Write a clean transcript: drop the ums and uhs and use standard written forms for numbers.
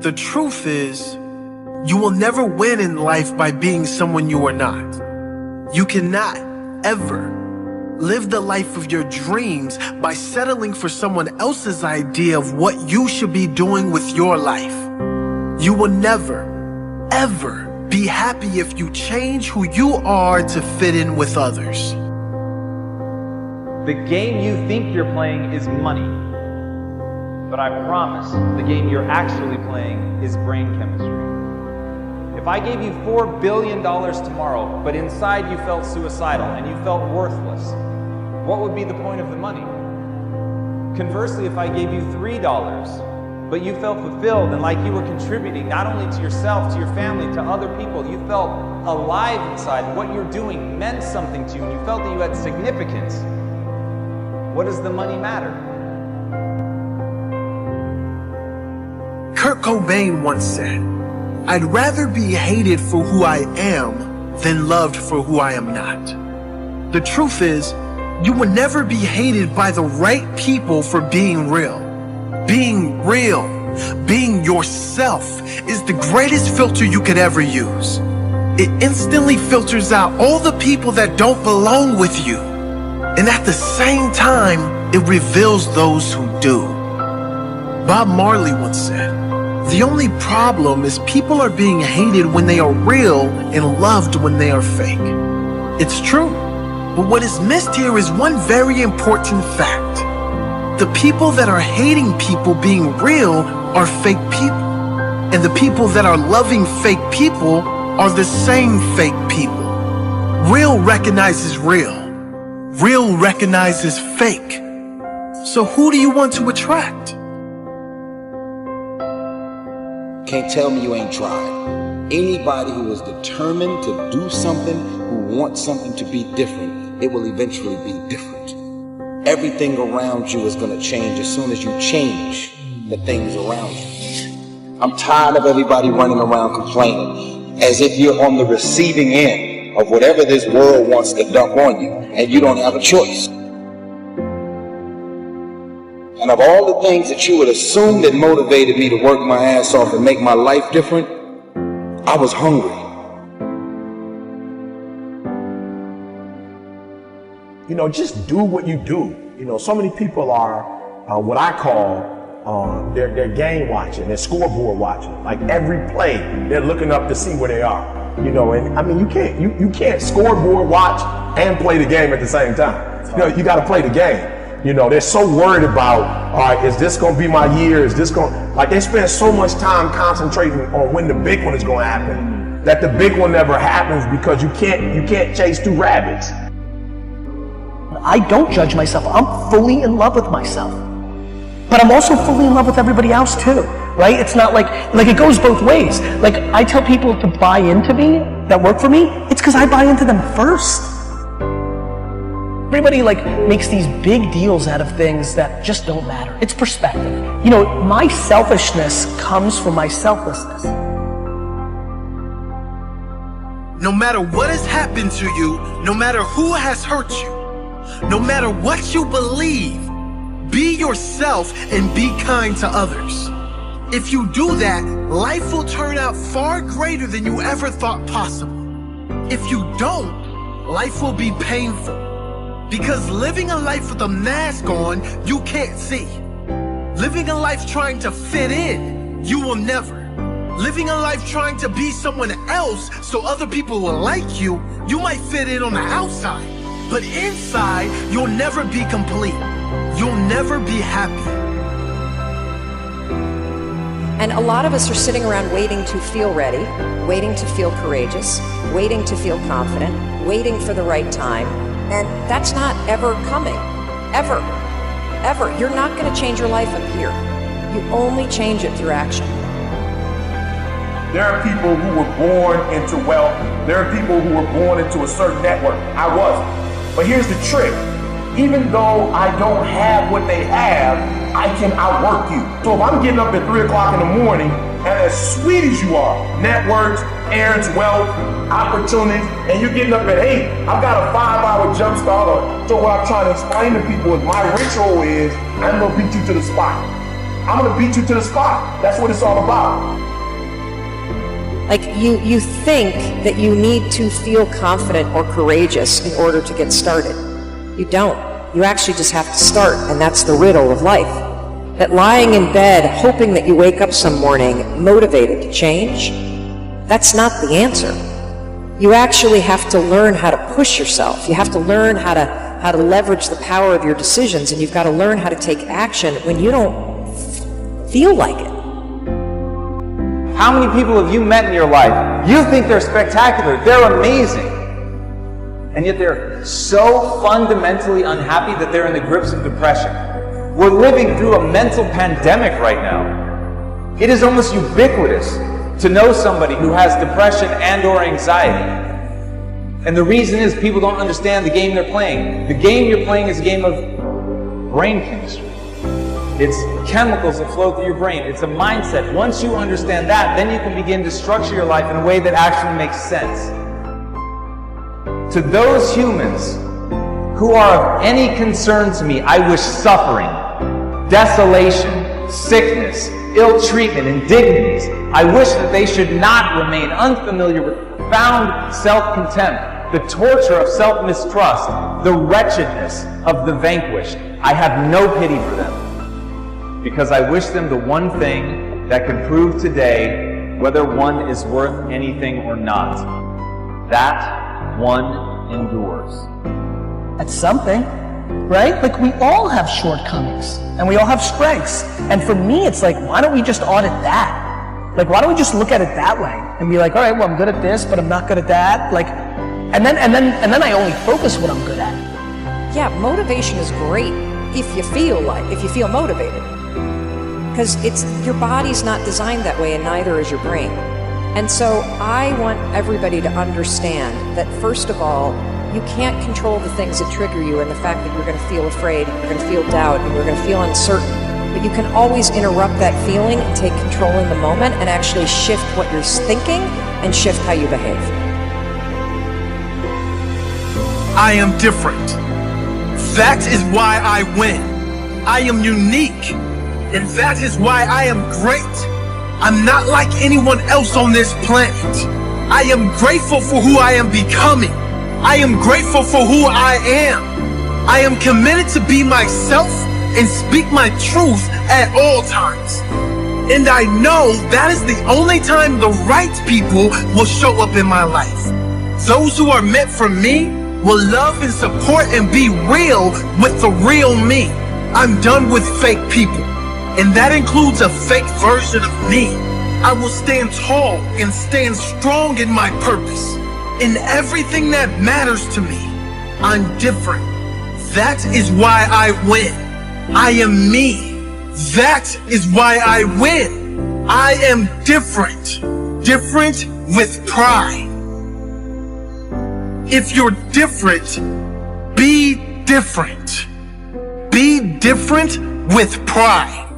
The truth is, you will never win in life by being someone you are not. You cannot ever live the life of your dreams by settling for someone else's idea of what you should be doing with your life. You will never, ever be happy if you change who you are to fit in with others. The game you think you're playing is money. But I promise, the game you're actually playing is brain chemistry. If I gave you $4 billion tomorrow, but inside you felt suicidal and you felt worthless, what would be the point of the money? Conversely, if I gave you $3, but you felt fulfilled and like you were contributing not only to yourself, to your family, to other people, you felt alive inside, what you're doing meant something to you, and you felt that you had significance, what does the money matter? Kurt Cobain once said, "I'd rather be hated for who I am than loved for who I am not." The truth is, you will never be hated by the right people for being real. Being real, being yourself, is the greatest filter you could ever use. It instantly filters out all the people that don't belong with you. And at the same time, it reveals those who do. Bob Marley once said, "The only problem is people are being hated when they are real and loved when they are fake." It's true, but what is missed here is one very important fact. The people that are hating people being real are fake people. And the people that are loving fake people are the same fake people. Real recognizes real. Real recognizes fake. So who do you want to attract? Can't tell me you ain't tried. Anybody who is determined to do something, who wants something to be different, it will eventually be different. Everything around you is going to change as soon as you change the things around you. I'm tired of everybody running around complaining as if you're on the receiving end of whatever this world wants to dump on you and you don't have a choice. And of all the things that you would assume that motivated me to work my ass off and make my life different, I was hungry. You know, just do what you do. You know, so many people are what I call they're game watching, they're scoreboard watching. Like every play, they're looking up to see where they are. You know, and I mean, you can't scoreboard watch and play the game at the same time. You know, you got to play the game. You know, they're so worried about, all right, is this going to be my year? Is this going, like they spend so much time concentrating on when the big one is going to happen, that the big one never happens because you can't chase two rabbits. I don't judge myself. I'm fully in love with myself. But I'm also fully in love with everybody else too, right? It's not like it goes both ways. Like I tell people to buy into me, that work for me, it's because I buy into them first. Everybody makes these big deals out of things that just don't matter. It's perspective. You know, my selfishness comes from my selflessness. No matter what has happened to you, no matter who has hurt you, no matter what you believe, be yourself and be kind to others. If you do that, life will turn out far greater than you ever thought possible. If you don't, life will be painful. Because living a life with a mask on, you can't see. Living a life trying to fit in, you will never. Living a life trying to be someone else so other people will like you, you might fit in on the outside. But inside, you'll never be complete. You'll never be happy. And a lot of us are sitting around waiting to feel ready, waiting to feel courageous, waiting to feel confident, waiting for the right time. And that's not ever coming. Ever. Ever. You're not going to change your life up here. You only change it through action. There are people who were born into wealth. There are people who were born into a certain network. I wasn't. But here's the trick. Even though I don't have what they have, I can outwork you. So if I'm getting up at 3 o'clock in the morning, and as sweet as you are, networks, errands, wealth, opportunities, and you're getting up at 8, I've got a 5-hour jump start. So what I'm trying to explain to people is my ritual is, I'm gonna beat you to the spot. I'm gonna beat you to the spot. That's what it's all about. Like you think that you need to feel confident or courageous in order to get started. You don't. You actually just have to start, and that's the riddle of life. That lying in bed, hoping that you wake up some morning motivated to change, that's not the answer. You actually have to learn how to push yourself. You have to learn how to leverage the power of your decisions, and you've got to learn how to take action when you don't feel like it. How many people have you met in your life? You think they're spectacular, they're amazing, and yet they're so fundamentally unhappy that they're in the grips of depression. We're living through a mental pandemic right now. It is almost ubiquitous to know somebody who has depression and or anxiety. And the reason is people don't understand the game they're playing. The game you're playing is a game of brain chemistry. It's chemicals that flow through your brain. It's a mindset. Once you understand that, then you can begin to structure your life in a way that actually makes sense. To those humans who are of any concern to me, I wish suffering, desolation, sickness, ill treatment, indignities. I wish that they should not remain unfamiliar with profound self-contempt, the torture of self-mistrust, the wretchedness of the vanquished. I have no pity for them, because I wish them the one thing that can prove today whether one is worth anything or not. That one endures. That's something, right? Like, we all have shortcomings and we all have strengths. And for me, it's like, why don't we just audit that? Like, why don't we just look at it that way and be like, all right, well, I'm good at this, but I'm not good at that. Like, and then I only focus what I'm good at. Yeah, motivation is great if you feel motivated. Because your body's not designed that way, and neither is your brain. And so I want everybody to understand that, first of all, you can't control the things that trigger you, and the fact that you're going to feel afraid, you're going to feel doubt, and you're going to feel uncertain. But you can always interrupt that feeling and take control in the moment and actually shift what you're thinking and shift how you behave. I am different. That is why I win. I am unique. And that is why I am great. I'm not like anyone else on this planet. I am grateful for who I am becoming. I am grateful for who I am. I am committed to be myself and speak my truth at all times. And I know that is the only time the right people will show up in my life. Those who are meant for me will love and support and be real with the real me. I'm done with fake people, and that includes a fake version of me. I will stand tall and stand strong in my purpose. In everything that matters to me, I'm different. That is why I win. I am me. That is why I win. I am different. Different with pride. If you're different, be different. Be different with pride.